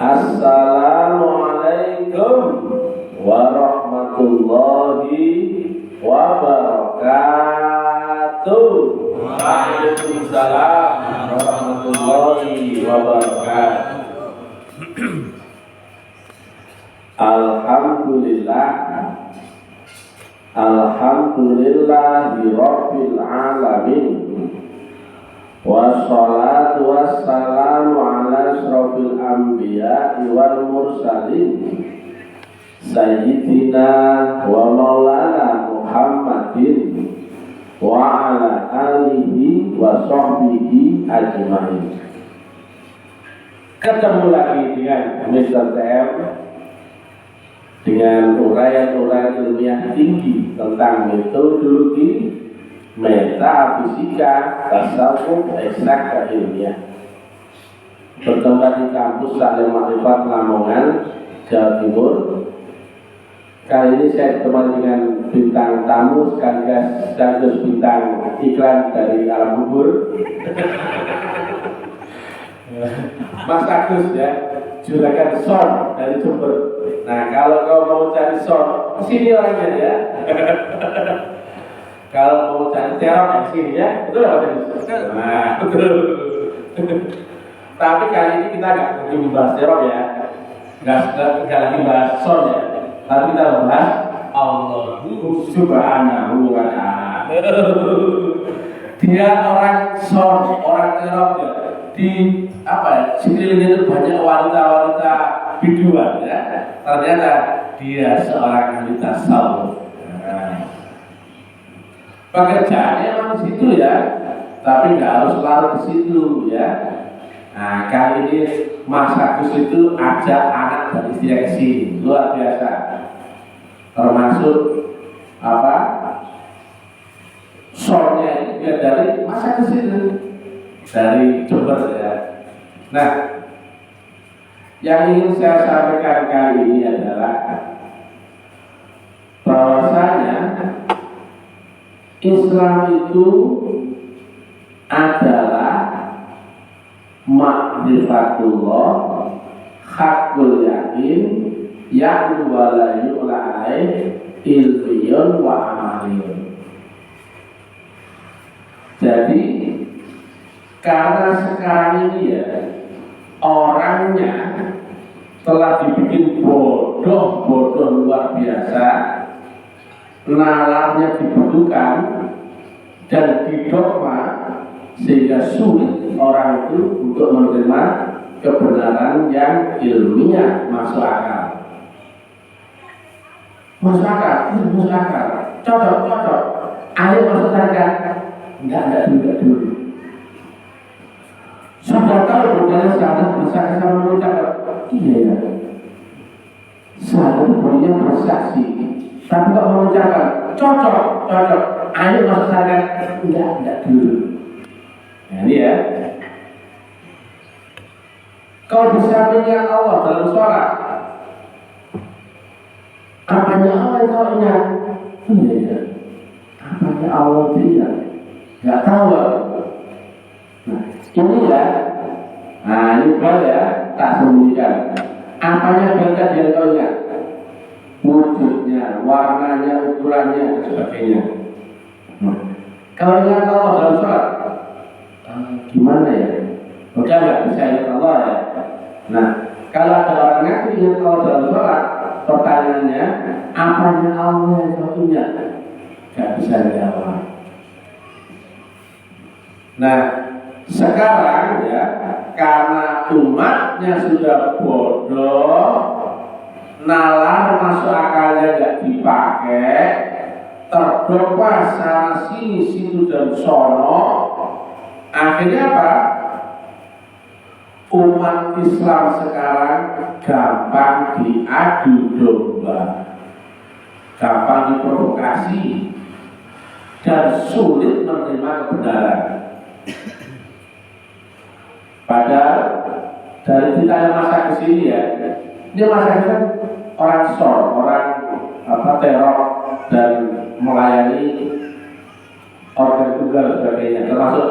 Assalamualaikum warahmatullahi wabarakatuh. Waalaikumsalam warahmatullahi wabarakatuh. Alhamdulillah, alhamdulillahi rabbil alamin. Wassalatu wassalamu ala asyrafil anbiya'i wal mursalin Sayyidina wa maulana Muhammadin wa ala alihi wa sahbihi ajma'in. Ketemu lagi dengan Mr. TM dengan uraian-uraian ilmiah tinggi tentang metodologi metafisika, tasawuf, eksak ilmiah. Bertempat di kampus Salim Ma'rifat Lamongan, Jawa Timur. Kali ini saya bertemu dengan bintang tamu sekaligus bintang iklan dari Alam Bubur. Mas Agus ya, juragan Son dari Jember. Nah, kalau kau mau cari Son, sini orangnya ya. Kalau mau cari teror di sini ya, itu apa tadi? Nah, betul. Tapi kali ini kita nggak lagi bahas teror ya, nggak lagi bahas Son ya, tapi kita bahas Allah Subhanahu wa Ta'ala. Dia orang Son, orang teror ya. Di apa ya? Sekelilingnya itu banyak wanita-wanita biduan ya. Ternyata dia seorang ahli tasawuf. Pekerjaannya memang di situ ya, tapi nggak harus larut di situ ya. Nah, kali ini Mas Agus itu ajak anak dan istrinya ke sini, luar biasa. Termasuk apa? Soalnya ini dia dari Mas Agus itu, dari Jember ya. Nah, yang ingin saya sampaikan kali ini adalah bahwasanya Islam itu adalah ma'rifatullah, hakul yakin, yang wala yu'la'ai, ilmiyun wa amaliyun. Jadi karena sekarang ini ya orangnya telah dibikin bodoh luar biasa, nalarnya dibutuhkan dan didogma sehingga sulit orang itu untuk menerima kebenaran yang ilmiah masuk akal. Masuk akal, cocok. Ayo masuk akal. Enggak dulu. Sudah tahu budaya sahabat bersaksi sama mengucapkan, iya ya. Sahabat itu punya bersaksi. Tapi kok mengucapkan cocok, ayo masuk sana, enggak dulu. Nah ini ya. Kau bisa melihat Allah dalam sholat. Apanya Allah yang kau ingat? Iya ya. Apanya Allah tidak? Enggak tahu. Nah ini ya. Nah ini kalau ya tak sembunyikan. Apanya berkat yang kau ingat? Wujudnya, warnanya, ukurannya, dan sebagainya. Kalau ingat Allah dalam sholat, gimana ya? Udah nggak bisa ingat Allah ya? Nah, kalau ada orang ngaku ingat Allah dalam sholat, pertanyaannya, apanya Allah yang kau ingat? Gak bisa jawab. Nah, sekarang ya, karena umatnya sudah bodoh, nalar masuk akalnya nggak dipakai, terdogma sana sini situ dan sono. Akhirnya apa? Umat Islam sekarang gampang diadu domba, gampang diprovokasi, dan sulit menerima kebenaran. Padahal dari kita yang masa kesini ya, dia masa kan orang orang teror dan melayani organ tunggal dan sebagainya, termasuk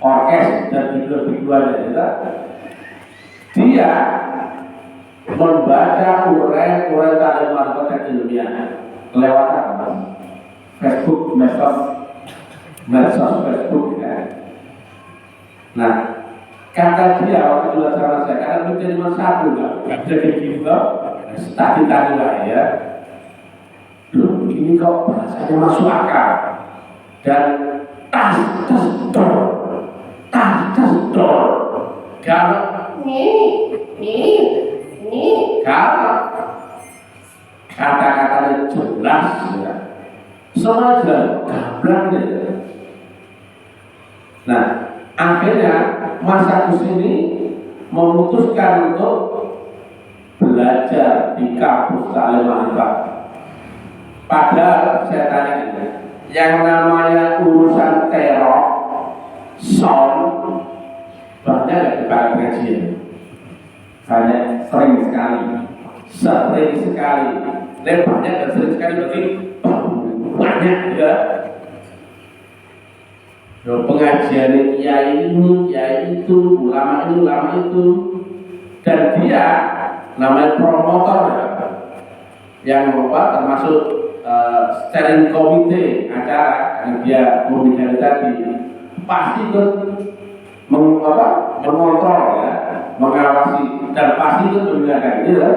orkes dan biduan-biduannya. Dia membaca uraian taklim marifat ilmiah lewat apa? Facebook, medsos Facebook ya. Nah, kata dia waktu itu sama saya, karena itu cuma satu nggak bisa gitu, tadi lah ya. Loh, ini kok bahasanya masuk akal dan tas dor. Kalau kalau kata-katanya jelas ya. Semua jelas, gamblang ya. Nah, akhirnya Mas Agus ini memutuskan untuk belajar di kampus Taklim Marifat. Padahal saya tanya ini, yang namanya urusan teror, sound, banyak nggak dipakai pengajian? Banyak, sering sekali. Dan banyak dan sering sekali berarti banyak juga. Pengajian kiai ini, kiai itu, ulama ini, ulama itu, dan dia namanya promotor ya, yang termasuk steering komite acara yang dia membicarakan tadi, pasti ikut mengontrol ya, mengawasi dan pasti ikut mendengarkan gitu.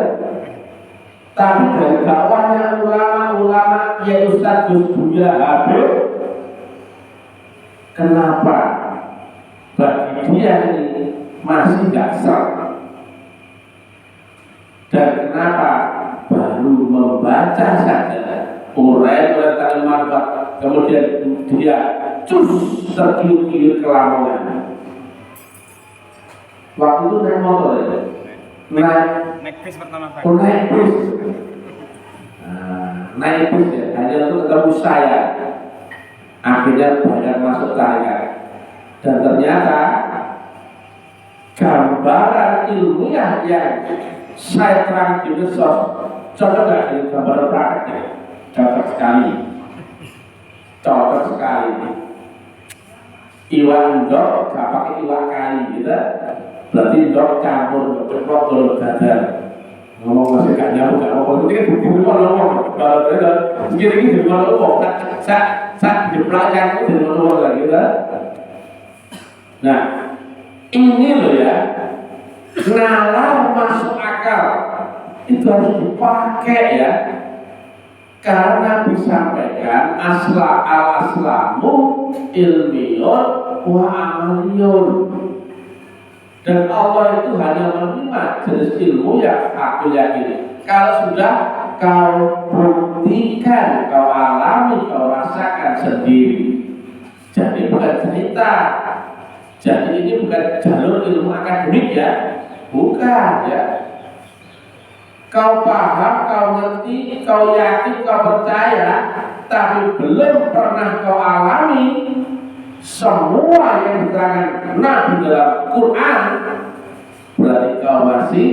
Tapi dari dakwahnya ulama-ulama ya Ustaz Gus Buya Habib, kenapa bagi dia ini masih nggak serta? Dan kenapa baru membaca saja uraian taklim marifat kemudian dia tergiur-giur ke Lamongan? Waktu itu naik motor ya? Naik bis pertama kali. Naik bis. Naik bis ya, hanya untuk ketemu saya. Akhirnya banyak masuk tarekat. Dan ternyata gambaran ilmiah yang saya terang di medsos cocok nggak dengan gambaran prakteknya? Cocok sekali. Iwan dok gak pakai iwak kali gitu. Berarti dok campur ceplok telur dadar. Ngomong masih gak nyambung, gak ngomong itu kan bukti ngomong. Kalau segini di mana ngomong, saat dipelajari itu di mana lagi gitu. Nah, ini loh ya, nalar masuk akal itu harus dipakai ya, karena disampaikan al-aslamu ilmiyun wa amaliyun. Dan Allah itu hanya menerima jenis ilmu yang aku yakini. Kalau sudah kau buktikan, kau alami, kau rasakan sendiri. Jadi bukan cerita. Jadi ini bukan jalur ilmu akademik ya, bukan ya. Kau paham, kau ngerti, kau yakin, kau percaya, tapi belum pernah kau alami semua yang diterangkan Nabi dalam Quran, berarti kau masih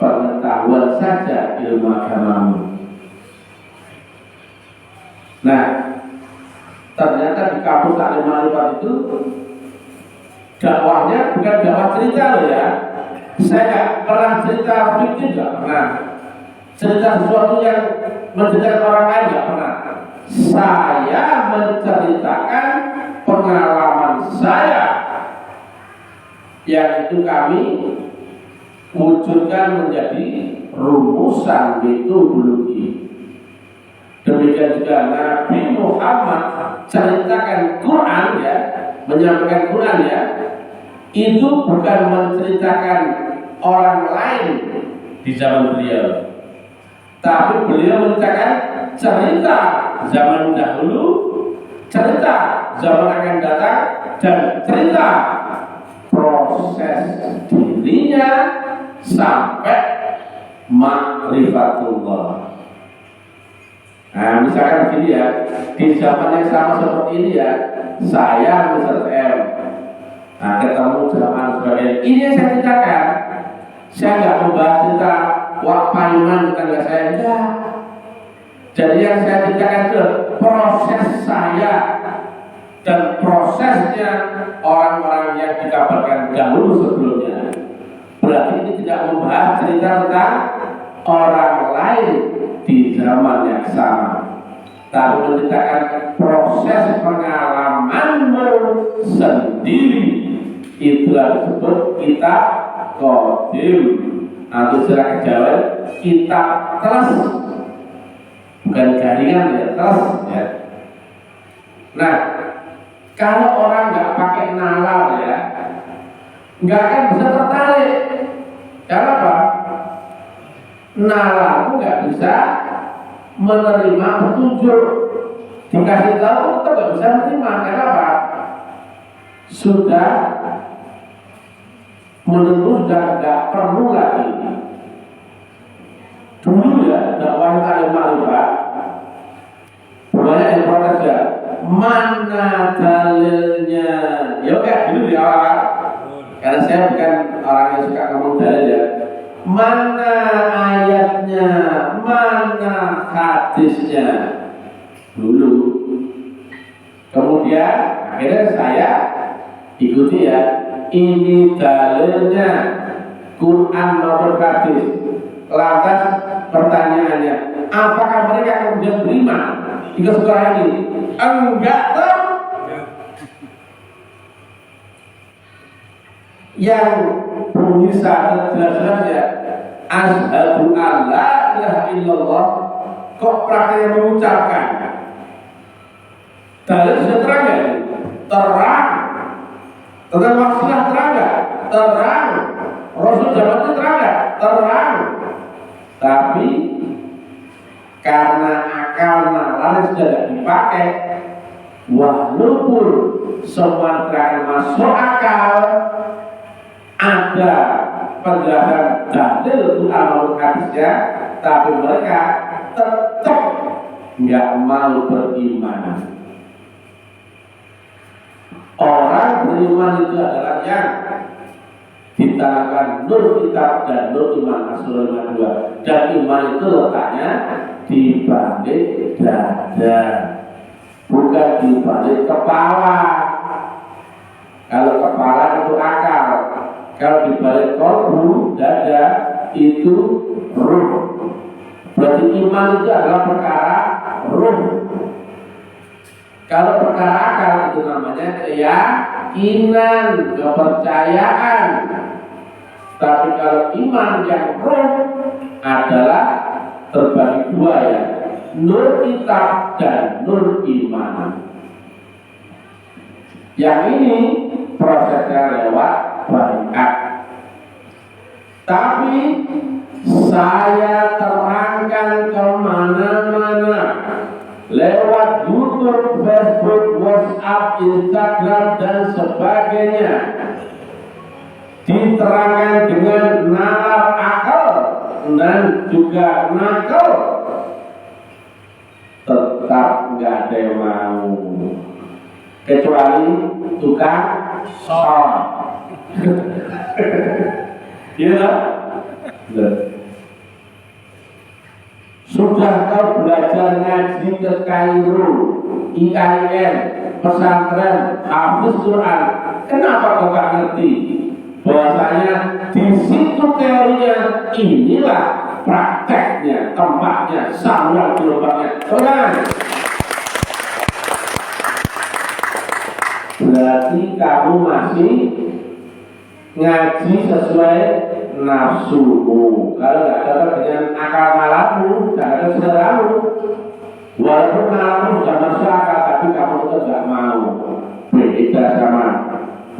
pengetahuan saja ilmu agamamu. Nah, ternyata di kampus Taklim Marifat itu dakwahnya bukan dakwah cerita loh ya. Saya nggak pernah cerita fikih, nggak pernah cerita sesuatu yang menceritakan orang lain, nggak pernah. Saya menceritakan pengalaman saya yang itu kami wujudkan menjadi rumusan metodologi. Demikian juga Nabi Muhammad ceritakan Quran ya, menyampaikan Quran ya, itu bukan menceritakan orang lain di zaman beliau, tapi beliau menceritakan cerita zaman dahulu, cerita zaman akan datang, dan cerita proses dirinya sampai ma'rifatullah. Nah, misalkan begini ya, di zaman yang sama seperti ini ya, saya Mr. M, nah ketemu zaman sebagainya. Ini yang saya ceritakan. Saya nggak membahas tentang Wak Paiman tetangga saya, enggak. Jadi yang saya ceritakan itu proses saya dan prosesnya orang-orang yang dikabarkan dahulu sebelumnya. Berarti ini tidak membahas cerita tentang orang lain di zaman yang sama, tapi menceritakan proses pengalamanmu sendiri. Itulah disebut kitab qadim atau secara Jawa kitab telas, bukan jaringan ya, telas ya. Nah, kalau orang nggak pakai nalar ya, nggak akan bisa tertarik. Karena apa? Nalarmu nggak bisa menerima petunjuk. Dikasih tahu tetap nggak bisa menerima. Kenapa? Sudah menurut sudah nggak perlu lagi. Dulu ya dakwah Alim Ma'rifat banyak yang protes ya. Mana dalilnya? Ya oke, dulu di awal kan. Karena saya bukan orang yang suka ngomong dalil ya. Mana ayatnya? Mana hadisnya? Dulu. Kemudian akhirnya saya ikuti ya. Ini dalilnya Quran maupun hadis. Lantas pertanyaannya, apakah mereka kemudian beriman jika setelah ini? Enggak tahu. Yang bisa jelas-jelas ya, asyhadu an la ilaha illallah, kok prakteknya mengucapkan dalil sudah terang ya? Terang. Tentang masalah terang gak? Terang. Rasul zaman itu terang gak? Terang. Tapi karena akal nalar sudah tidak dipakai, walaupun semua terang masuk akal, ada penjelasan dalil Quran maupun hadisnya, tapi mereka tetap nggak mau beriman. Orang beriman itu adalah yang ditanamkan nur kitab dan nur iman Rasulullah II. Dan iman itu letaknya di balik dada, bukan di balik kepala. Kalau kepala itu akal, kalau di balik kolbu dada itu ruh. Berarti iman itu adalah perkara ruh. Kalau perkara akal itu namanya keyakinan, kepercayaan. Tapi kalau iman yang ruh adalah terbagi dua ya, nur kitab dan nur iman. Yang ini prosesnya lewat baiat. Tapi saya terangkan kemana-mana lewat YouTube, Facebook, WhatsApp, Instagram dan sebagainya, diterangkan dengan nalar akal dan juga nakal, tetap nggak ada yang mau, kecuali tukang son. Iya, sudah kau belajar ngaji ke Kairo, IAIN, pesantren, hafuz Quran, kenapa kau gak ngerti bahwasanya di situ teorinya, inilah prakteknya, tempatnya, saluran gelombangnya. Tenang. Berarti kamu masih ngaji sesuai nafsumu. Kalau nggak dapat dengan akal nalarmu, nggak ada saudaramu. Walaupun nalarmu sudah masuk akal, tapi kamu tetap nggak mau. Beda sama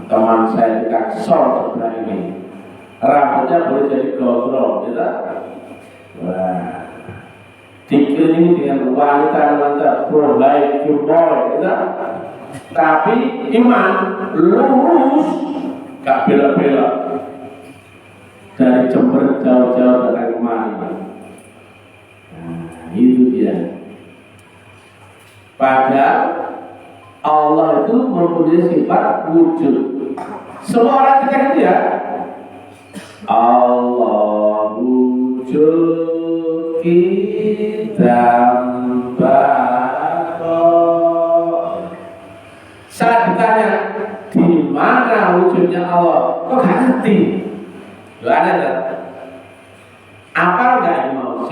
teman saya di Kaksol sebelah ini. Rambutnya boleh jadi gondrong, gitu. Wah, dikelilingi dengan wanita-wanita berbaik jumboy, gitu. Tapi iman lurus, gak bela-bela. Dari Jember jauh-jauh datang kemari. Nah, itu dia. Padahal Allah itu mempunyai sifat wujud. Semua orang cakap itu ya. Allah wujud kita saat ditanya di mana wujudnya Allah, kok gak ngerti? Ada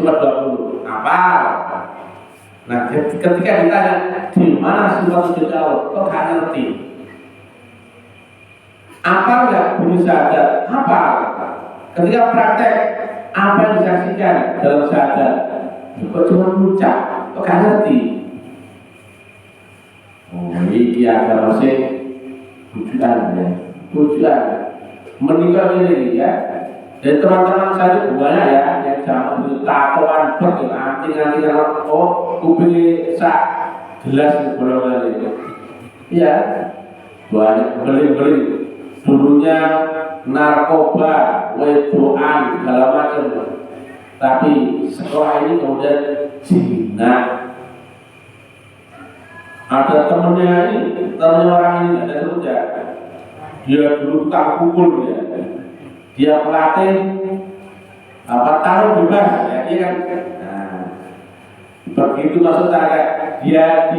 surat 20 hafal. Nah ketika ditanya di mana surat sujud Allah, kok gak ngerti. Apa enggak bunyi syahadat? Hafal. Ketika praktek, apa yang disaksikan dalam syahadat? Kok cuma mengucap, kok gak ngerti. Oh ini agama sih tujuan ya, tujuan menikah ini ya. Dan teman-teman saya itu banyak ya yang zaman itu tatoan anting-anting oh kuping sak gelas bolongan itu. Iya banyak beli-beli dulunya narkoba, wedoan segala macam. Tapi sekolah ini kemudian zina. Ada temennya orang ini ada sebut ya. Dia dulu tukang pukul ya. Dia pelatih taruh bebas ya, iya kan? Nah, begitu masuk tarik dia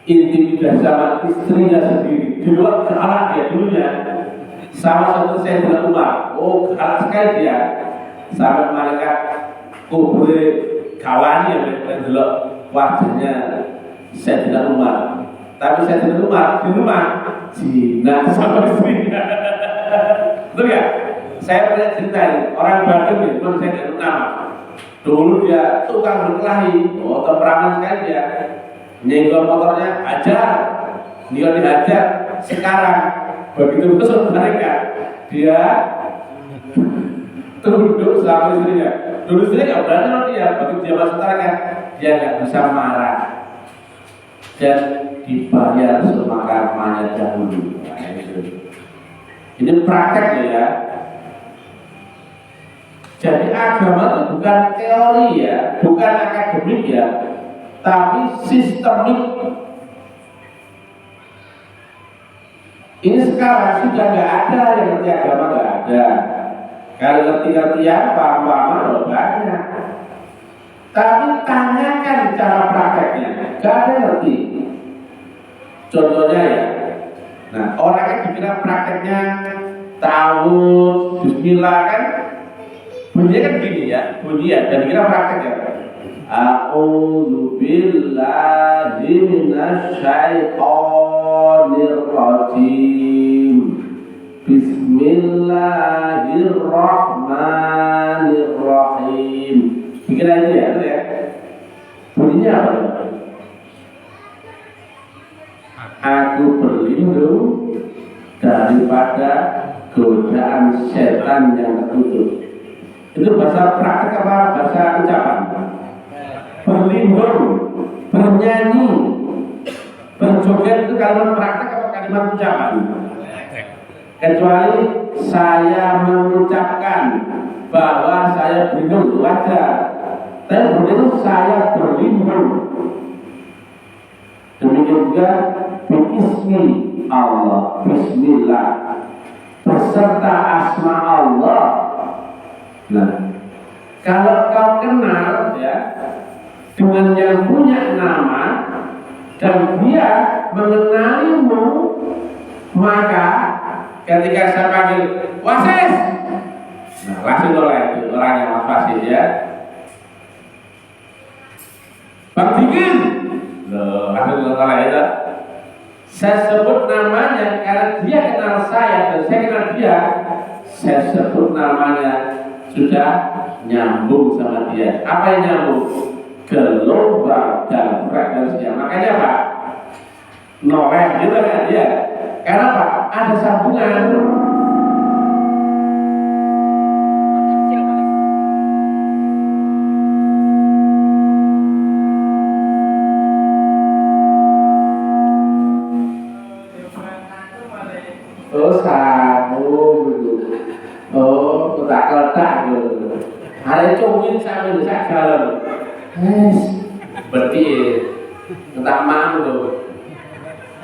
intimidasi sama istrinya sendiri. Di luar galak dia dulunya sama seperti saya bilang Umar. Oh galak sekali dia. Sampai malaikat boleh kawan ya dan dulu wajahnya saya bilang Umar. Tapi saya bilang Umar di rumah zina sama istrinya. Betul ya? Saya pernah cerita ini, orang Bandung ya, cuma saya tidak nama. Dulu dia tukang berkelahi, temperamen sekali dia. Nyenggol motornya, hajar. Dia dihajar. Sekarang, begitu besar mereka, dia tunduk sama istrinya. Dulu istrinya nggak berani dia, begitu dia masuk tarakan, dia nggak bisa marah. Dan dibayar semakarmanya dahulu. Ini praktek ya. Jadi agama itu bukan teori ya, bukan akademik ya, tapi sistemik. Ini sekarang sudah nggak ada yang ngerti agama, nggak ada. Kalau ngerti-ngertian, paham-pahaman banyak. Tapi tanyakan cara prakteknya, nggak ada yang ngerti. Contohnya ya. Nah, orang kan dikira prakteknya tahun bismillah kan bunyinya kan gini ya, bunyi ya, dan dikira praktek ya. A'udzu billahi minasyaitonir rajim. Bismillahirrahmanirrahim. Dikira itu ya, itu ya. Bunyinya apa? Aku berlindung daripada godaan setan yang tertutup. Itu bahasa praktek apa bahasa ucapan? Berlindung, bernyanyi, berjoget itu kalimat praktek apa kalimat ucapan? Kecuali saya mengucapkan bahwa saya berlindung itu wajar. Tapi berlindung saya berlindung. Demikian juga Bismi Allah, Bismillah beserta asma Allah. Nah, kalau kau kenal ya dengan yang punya nama dan dia mengenalimu, maka ketika saya panggil wasis, nah langsung oleh itu orang yang wasis ya. Bang Dingin, loh, langsung oleh itu. Saya sebut namanya karena dia kenal saya dan saya kenal dia. Saya sebut namanya sudah nyambung sama dia. Apa yang nyambung? Gelombang dan frekuensinya. Makanya Pak, Noel gitu kan dia. Karena apa? Ada sambungan. Ada cungin sambil jalan, berarti entah mana tuh,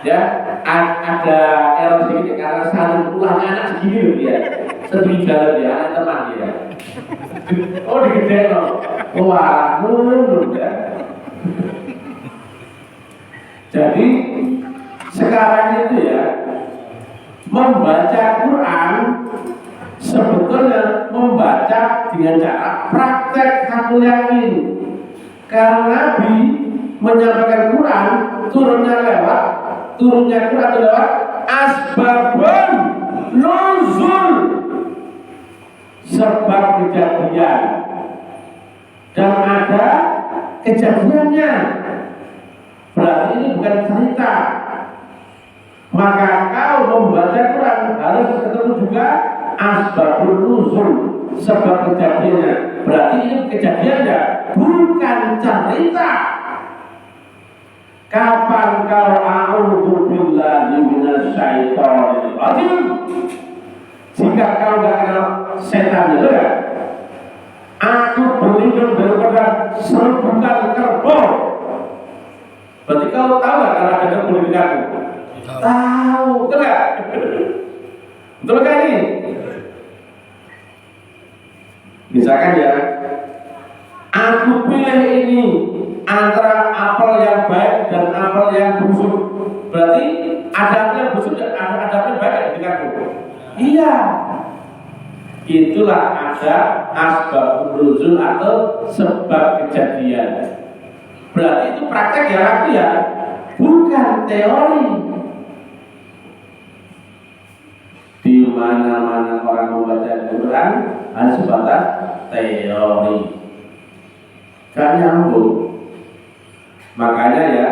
ya ada error sedikit karena satu ulangnya anak segini loh dia, sedih jalan dia, anak teman dia, oh digede loh, wah nurun ya. Jadi sekarang itu ya membaca Quran sebetulnya membaca dengan cara praktek hakul yakin. Karena Nabi menyampaikan Quran turunnya Quran itu lewat asbabun nuzul, sebab kejadian, dan ada kejadiannya. Berarti ini bukan cerita. Maka kau membaca Quran harus ketemu juga asbabun nuzul, sebab kejadiannya. Berarti ini kejadiannya, bukan cerita. Kapan kau a'udzu billahi minasyaitonir rajim? Jika kau enggak kenal setan itu ya, aku berlindung daripada serbukan kerbau. Berarti kau tahu nggak kalau ada kerbau di kamu? Tahu, betul nggak? Betul kan ini? Misalkan ya, aku pilih ini antara apel yang baik dan apel yang busuk. Berarti ada apel yang busuk dan ada apel yang baik di kamu. Iya. Itulah ada asbab nuzul atau sebab kejadian. Berarti itu praktek ya lagi ya, bukan teori. Di mana-mana orang membaca Al-Quran hanya sebatas teori, gak nyambung. Makanya ya,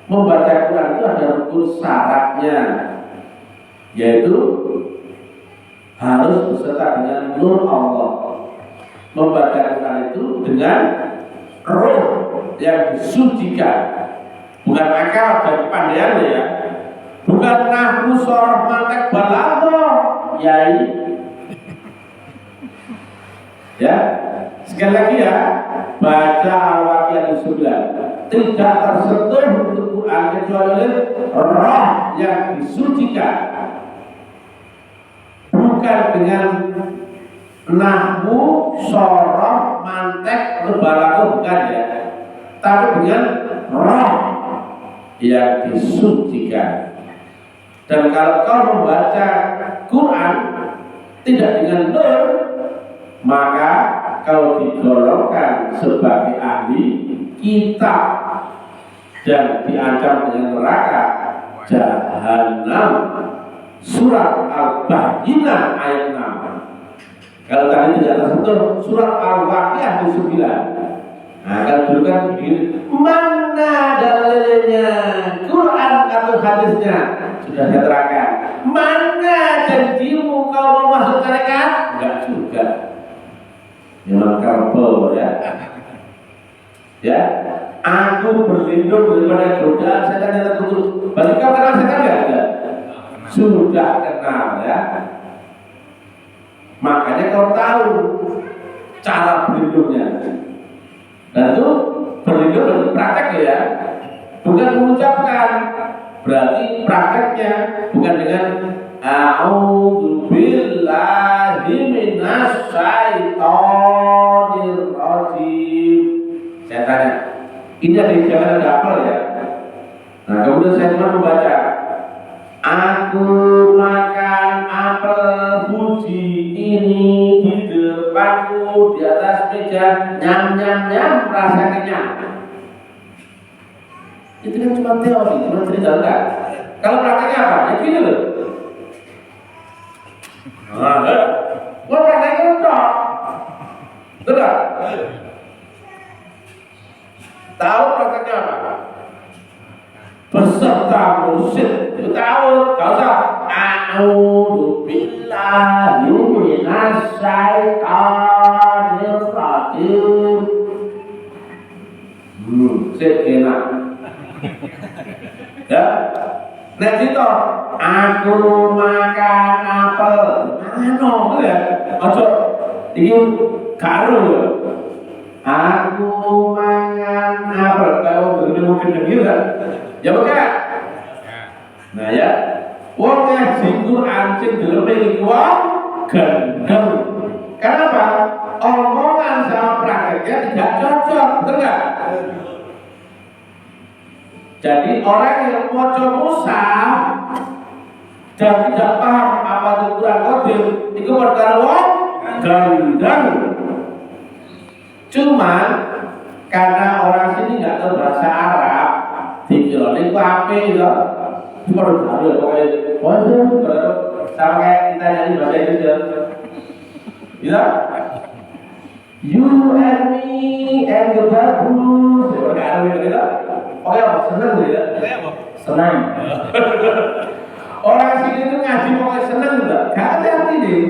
membaca Quran itu ada rukun syaratnya, yaitu harus beserta dengan nur Allah. Membaca Quran itu dengan roh yang disucikan, bukan akal dan kepandaian ya, bukan nahwu soroh mantek balaghah yai. Ya, sekali lagi ya, baca Al-Waqiah 9 tidak tersentuh untuk Quran kecuali oleh roh yang disucikan, bukan dengan nahwu soroh mantek balaghah, bukan ya, tapi dengan roh yang disucikan. Dan kalau kau membaca Quran tidak dengan nur, maka kau digolongkan sebagai ahli kitab dan diancam dengan neraka jahanam. Surat Al-Bayyinah ayat 6. Kalau tadi tidak tersentuh surat Al-Waqiah 9. Nah, kalau dulu kan begini, mana dalilnya, Quran atau hadisnya? Sudah saya terangkan. Mana janjimu kau mau masuk tarekat? Enggak juga. Memang kerbau ya. Ya, aku berlindung daripada godaan setan yang terkutuk. Berarti kau kenal setan enggak? Sudah kenal ya. Makanya kau tahu cara berlindungnya. Dan itu berlindung berarti praktek ya, bukan mengucapkan. Berarti prakteknya bukan dengan a'udzu billahi minasyaitonir rajim. Saya tanya, ini ada jangan ada apel ya. Nah kemudian saya cuma membaca, aku makan apel Fuji ini di depanku di atas meja, nyam nyam nyam, rasa kenyang. Itu kan cuma teori, cuma cerita enggak. Kalau prakteknya apa? Ya gini loh. Gua prakteknya enggak. Betul enggak? Tahu prakteknya apa? Peserta musik itu tahu, gak usah a'udzu billahi minasyaitonir rajim. Sik enak. Ya, nek itu aku makan apel, anu ya, ojo iki karo ya. Aku makan apel, kalau mungkin gitu kan? Ya bukan? Nah ya, wong ngaji Quran sing deleme iki wong gendeng. Kenapa? Omongan sama prakteknya tidak cocok, betul nggak? Jadi orang yang maca mushaf dan tidak paham apa itu Quran Qadir, itu perkara wong gendeng. Cuma karena orang sini nggak tahu bahasa Arab, dikira itu apa gitu, baru tahu pokoknya, sama kayak kita nyanyi bahasa Indonesia, gitu. You and me and the bagus, berkata gitu. Oh ya, senang gitu. Senang. Orang sini itu ngaji pokoknya senang enggak? Gak ada arti nih.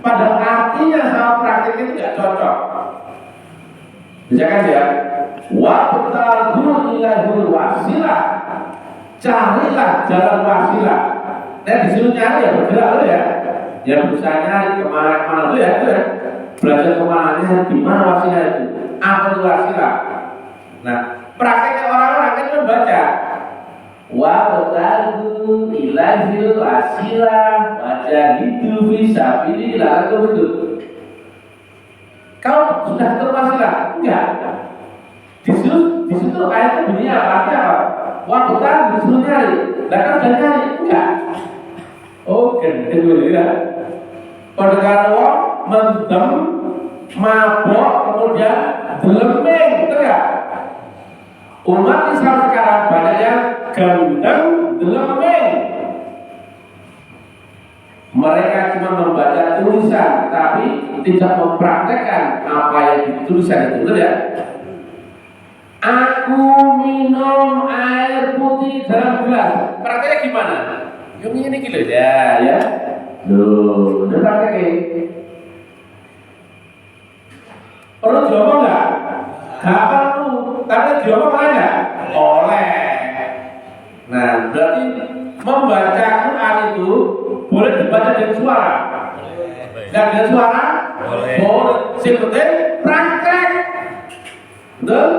Pada artinya sama praktik itu gak cocok. Misalkan ya, wabtaghul ilahul wasilah, carilah jalan wasilah. Nah disuruh nyari ya bergerak lo ya, ya berusaha nyari kemana-kemana lo ya, itu ya. Belajar kemana, di mana wasilah itu? Apa itu wasilah? Nah, prakteknya orang-orang kan membaca wabtaghul ilahul wasilah, wajahidu fisabilillah, itu. Kau sudah terwasilah? Enggak. Di situ ayatnya bunyi apa? Wabtaghul disuruh nyari. Lah kan sudah nyari? Enggak. Oh, kedua ya. Perkara wong mendem, mabok, kemudian delembing, enggak? Umat Islam sekarang banyak yang gendeng, delembing. Mereka cuma membaca tulisan, tapi tidak mempraktekkan apa yang ditulisan itu, betul ya? Aku minum air putih dalam gelas. Prakteknya gimana? Yang ini gitu ya. Loh, udah prakteknya. Perlu diomong nggak? Gak perlu, tapi diomong nggak? Oleh. Nah, berarti membaca Quran itu boleh dibaca dengan suara. Dan dengan suara boleh. Sebetulnya praktek. Betul?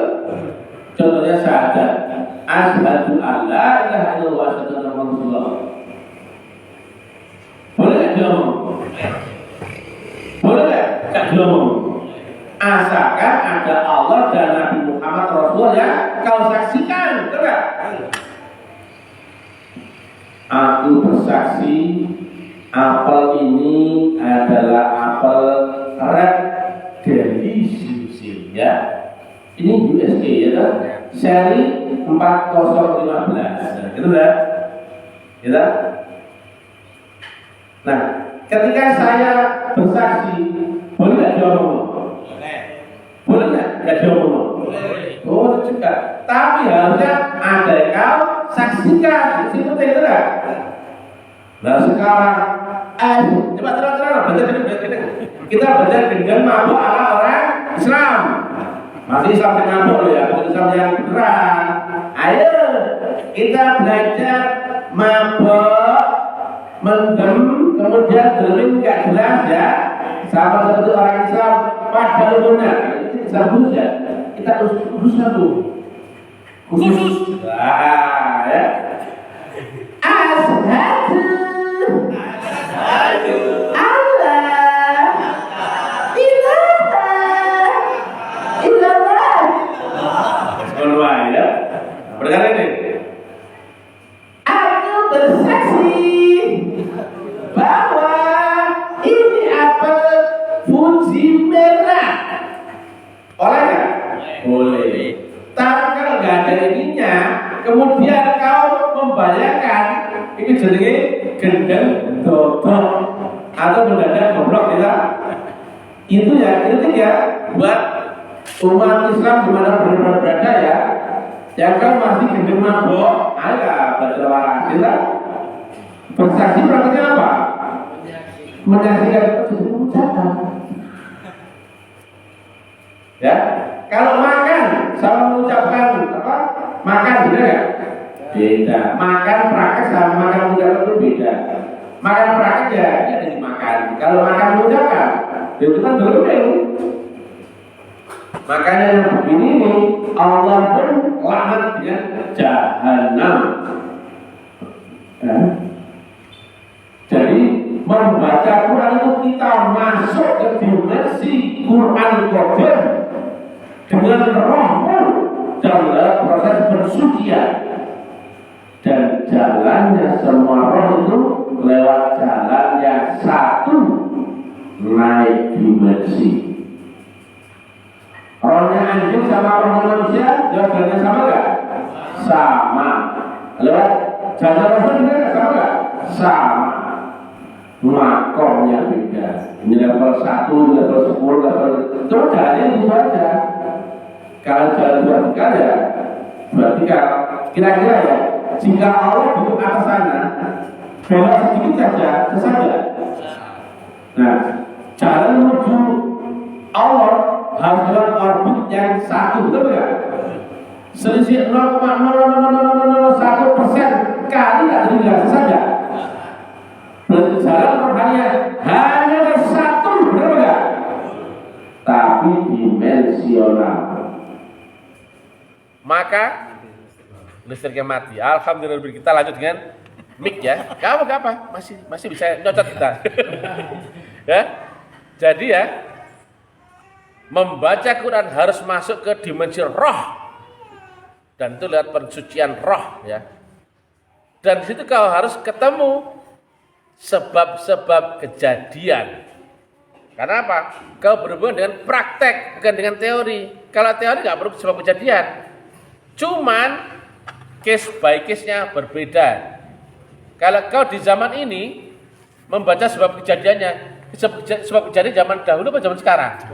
Contohnya syahadat. Asyhadu an la ilaha illallah wa asyhadu anna Muhammadan rasulullah. Boleh nggak diomong? Boleh nggak diomong? Asalkan ada Allah dan Nabi Muhammad Rasulullah yang kau saksikan, betul nggak? Aku bersaksi apel ini adalah apel red delicious ya. Ini USA ya kan? Seri 4015. Gitu kan? Gitu? Nah, ketika saya bersaksi, boleh nggak diomong? Boleh nggak? Nggak diomong? Boleh juga. Tapi harusnya ada yang kau saksikan. Itu tidak. Nah sekarang, coba terang-terang baca dengan kita baca dengan mabuk ala orang Islam. Masih Islam yang mabuk ya, bukan Islam yang beneran. Ayo kita belajar mabuk, mendem, kemudian delin nggak jelas ya. Sama seperti orang Islam pada umumnya. Itu Islam khusus ya. Kita khusus satu. Khusus. Wah ya. Ashhadu Allah ilaha illallah. Semua ya. Perkara ini. Aku bersaksi bahwa ini apel Fuji merah. Boleh nggak? Boleh. Tapi kalau nggak ada ininya, kemudian kau membayangkan ini jenenge gendeng dodok atau mendadak goblok ya. Itu ya kritik ya buat umat Islam di mana berada ya. Yang kan masih gendeng mabok, ada baca waras ya. Bersaksi praktiknya apa? Menyaksikan ucapan. Ya, kalau makan sama mengucapkan apa? Makan beda nggak? Beda. Makan praktek sama makan mengucapkan itu beda. Makan praktek ya ada dimakan. Kalau makan mengucapkan, itu kan belum. Makanya yang begini nih, Allah pun laknat dengan jahanam. Ya. Jadi membaca Quran itu kita masuk ke dimensi Quran Qadim dengan rohmu dalam proses bersucian, dan jalannya semua roh itu lewat jalan yang satu anjing sama roh manusia lewat jalan yang sama nggak? Sama. Lewat jalan Rasul juga sama nggak? Sama. Makomnya beda. Ini level 1, level 10, level itu jalannya itu aja. Kalau jalan vertikal ya vertikal. Kira-kira ya, jika Allah butuh atas sana, belok sedikit saja, saja. Nah, jalan menuju Allah harus dalam orbit yang satu, betul nggak? Selisih 0,00001% kali nggak jadi saja. Berarti jalan rohaninya hanya ada satu, betul nggak? Tapi dimensional. Maka listriknya mati. Alhamdulillah, kita lanjut dengan mic ya. Gak apa, masih bisa nyocot kita. Ya, jadi ya, membaca Quran harus masuk ke dimensi roh, dan itu lihat pensucian roh ya. Dan di situ kau harus ketemu sebab-sebab kejadian. Karena apa? Kau berhubungan dengan praktek, bukan dengan teori. Kalau teori nggak perlu sebab kejadian. Cuman case by case-nya berbeda. Kalau kau di zaman ini membaca sebab kejadiannya, sebab kejadian zaman dahulu atau zaman sekarang?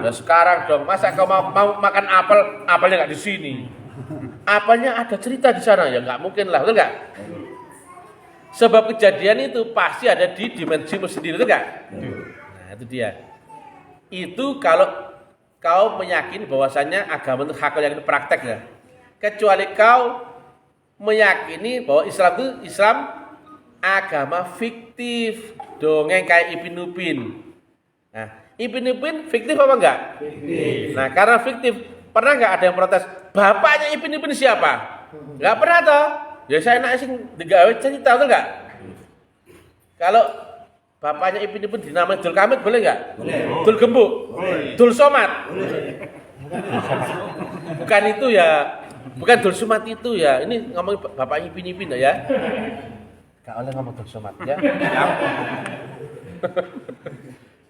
Ya sekarang dong. Masa kau mau makan apel, apelnya nggak di sini? Apelnya ada cerita di sana, ya nggak mungkin lah, betul nggak? Sebab kejadian itu pasti ada di dimensimu sendiri, betul nggak? Nah itu dia. Itu kalau kau meyakini bahwasannya agama itu hak yang praktek ya. Kecuali kau meyakini bahwa Islam itu agama fiktif, dongeng kayak Ibn Upin. Nah, Ibn Upin fiktif apa enggak? Fiktif. Nah, karena fiktif, pernah enggak ada yang protes? Bapaknya Ibn Upin siapa? Enggak pernah toh. Ya saya nak sing digawe cerita tuh enggak? Kalau bapaknya Ibn Upin dinamai Dul Kamit boleh enggak? Boleh. Dul Gembuk? Boleh. Dul Somad? Boleh. Bukan itu ya. Bukan Dul Somad itu ya. Ini ngomong bapaknya Ibn Upin ya. Gak oleh ngomong Dul Somad ya.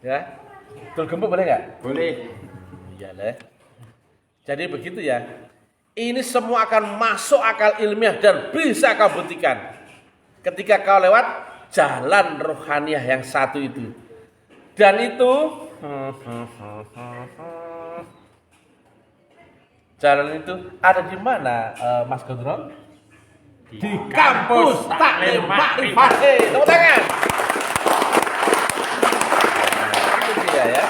Ya. Dul Gembuk boleh enggak? Boleh. Iyalah. Jadi begitu ya. Ini semua akan masuk akal ilmiah dan bisa kau buktikan ketika kau lewat jalan rohaniah yang satu itu. Dan itu jalan itu ada di mana, Mas Gondrong? Di kampus Taklim Makrifat. Tepuk tangan. Itu dia ya.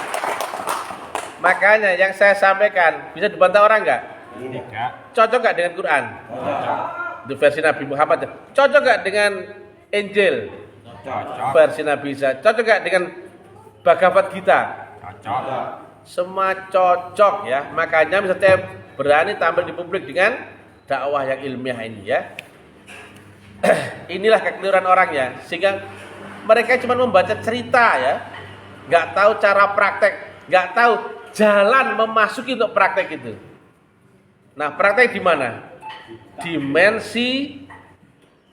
Makanya yang saya sampaikan bisa dibantah orang enggak? Tidak. Cocok enggak dengan Quran? Cocok. Itu versi Nabi Muhammad. Cocok enggak dengan Injil? Cocok. Versi Nabi Isa. Cocok enggak dengan Bhagavad Gita? Cocok. Semua cocok ya. Makanya misalnya berani tampil di publik dengan dakwah yang ilmiah ini ya. Inilah kekeliruan orang ya. Sehingga mereka cuma membaca cerita ya. Enggak tahu cara praktek, enggak tahu jalan memasuki untuk praktek itu. Nah, praktek di mana? Dimensi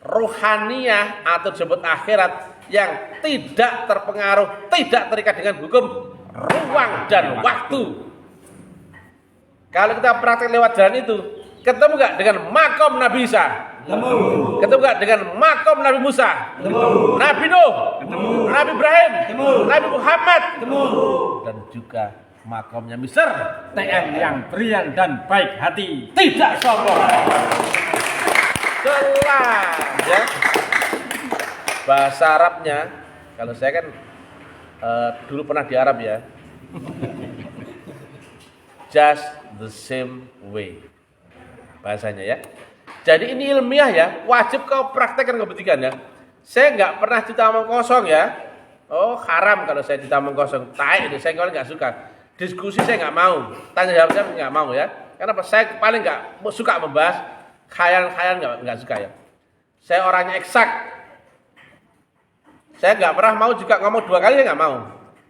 rohaniah atau disebut akhirat yang tidak terpengaruh, tidak terikat dengan hukum ruang dan waktu. Kalau kita praktek lewat jalan itu, ketemu nggak dengan makom Nabi Isa? Ketemu. Ketemu nggak dengan makom Nabi Musa? Ketemu. Nabi Nuh? Ketemu. Nabi Ibrahim? Ketemu. Nabi Muhammad? Ketemu. Dan juga makomnya Misr, TM yang berian dan baik hati, tidak sombong. Jelas ya. Bahasa Arabnya, kalau saya kan dulu pernah di Arab ya. Just the same way. Bahasanya ya. Jadi ini ilmiah ya, wajib kau praktekkan, kau buktikan ya. Saya nggak pernah cerita omong kosong ya. Oh haram kalau saya cerita omong kosong. Tai itu saya nggak suka. Diskusi saya nggak mau, tanya jawab saya nggak mau ya. Karena saya paling nggak suka membahas khayal-khayal, nggak suka ya. Saya orangnya eksak. Saya nggak pernah mau juga ngomong 2 kali, saya nggak mau.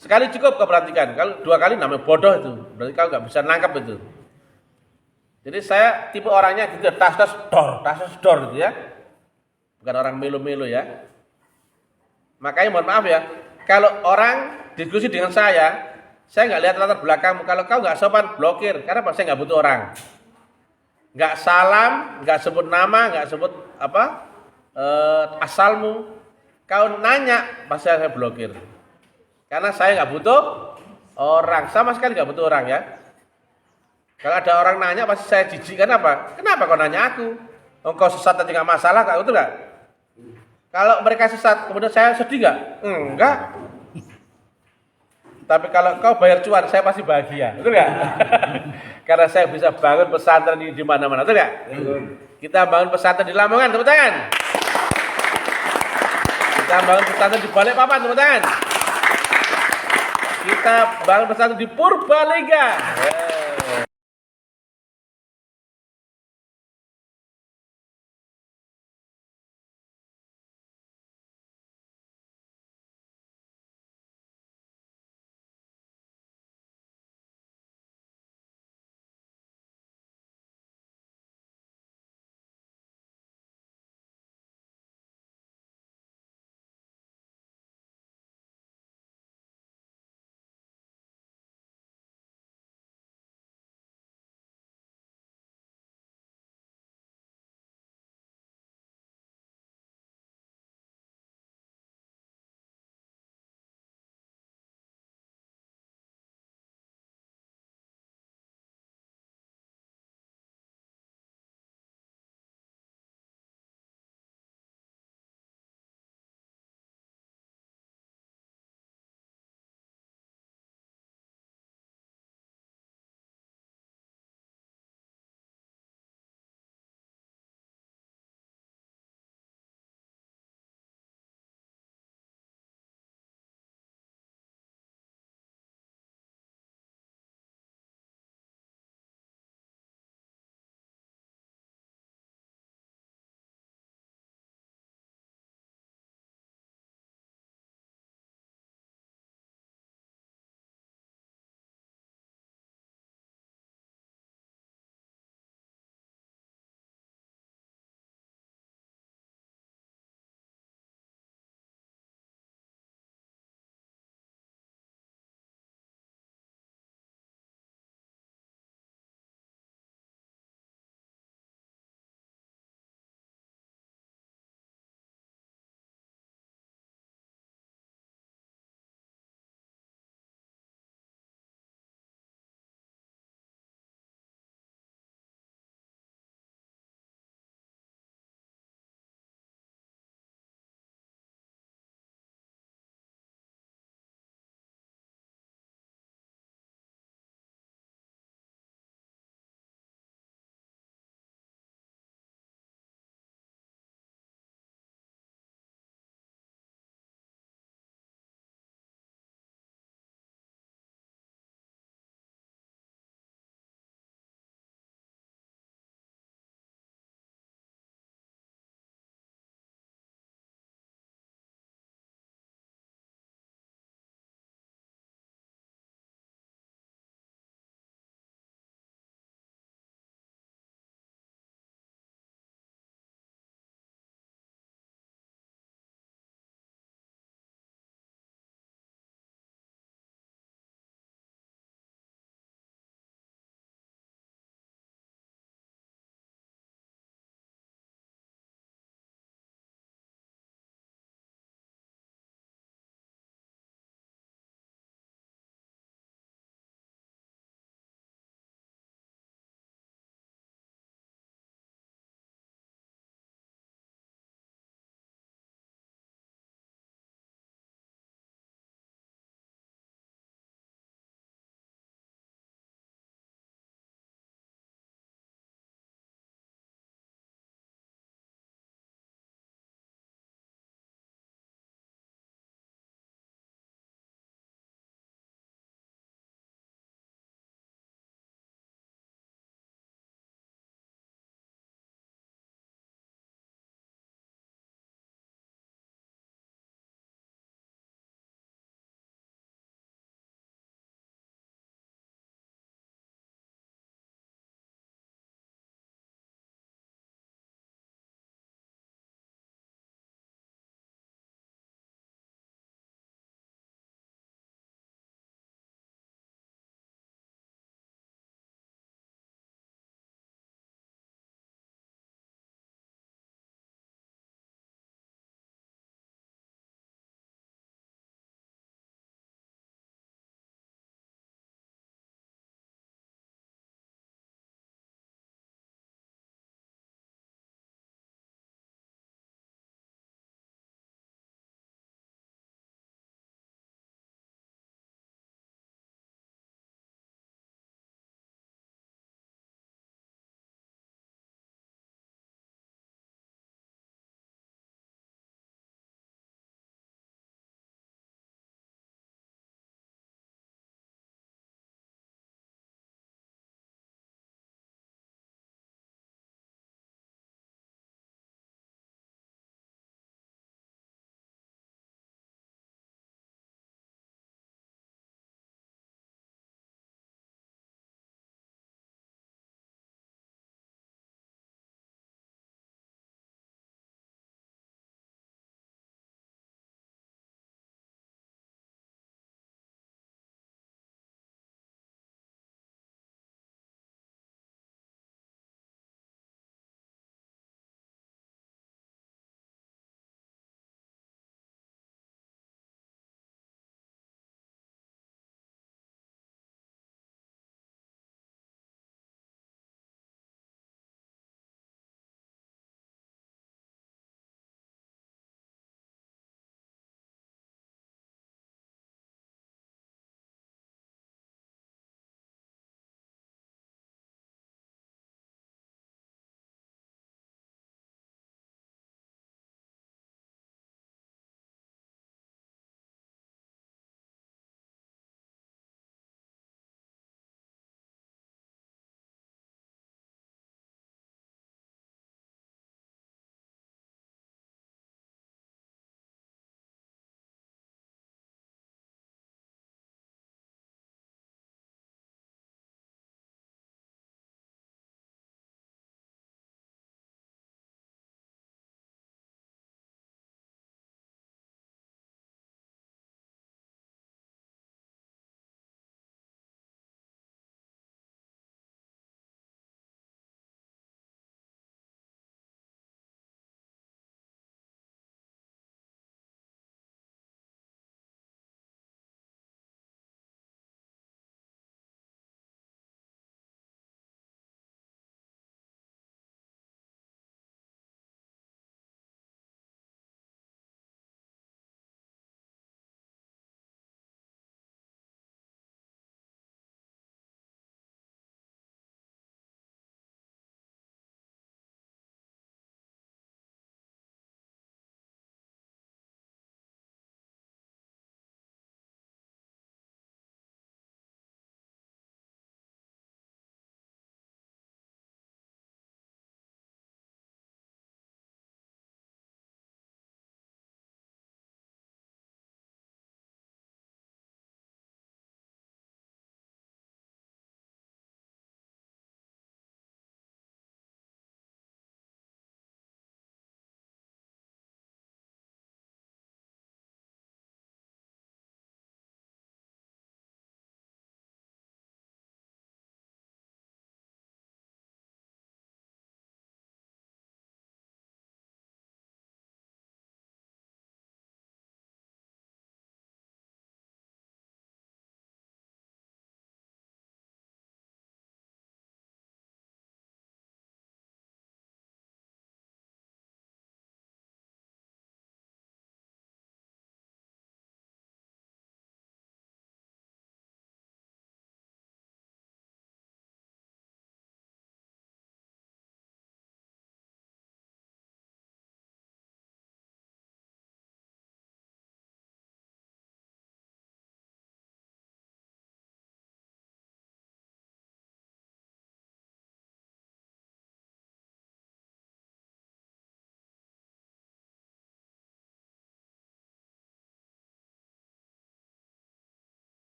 Sekali cukup kau perhatikan. Kalau 2 kali namanya bodoh itu, berarti kau nggak bisa nangkap itu. Jadi saya tipe orangnya gitu, tas dor gitu ya. Bukan orang melo-melo ya. Makanya mohon maaf ya, kalau orang diskusi dengan saya Saya nggak lihat latar belakangmu. Kalau kau nggak sopan, blokir. Karena apa? Saya nggak butuh orang. Nggak salam, nggak sebut nama, nggak sebut asalmu. Kau nanya, pasti saya blokir. Karena saya nggak butuh orang, sama sekali nggak butuh orang ya. Kalau ada orang nanya, pasti saya jijik. Kenapa? Kenapa kau nanya aku? Engkau sesat aja nggak masalah, kak, betul nggak? Kalau mereka sesat, kemudian saya sedih nggak? Enggak. Tapi kalau kau bayar cuan, saya pasti bahagia, betul nggak? Karena saya bisa bangun pesantren di mana-mana, betul nggak? Kita bangun pesantren di Lamongan, tepuk tangan. Kita bangun pesantren di Balikpapan, tepuk tangan. Kita bangun pesantren di Purbalingga.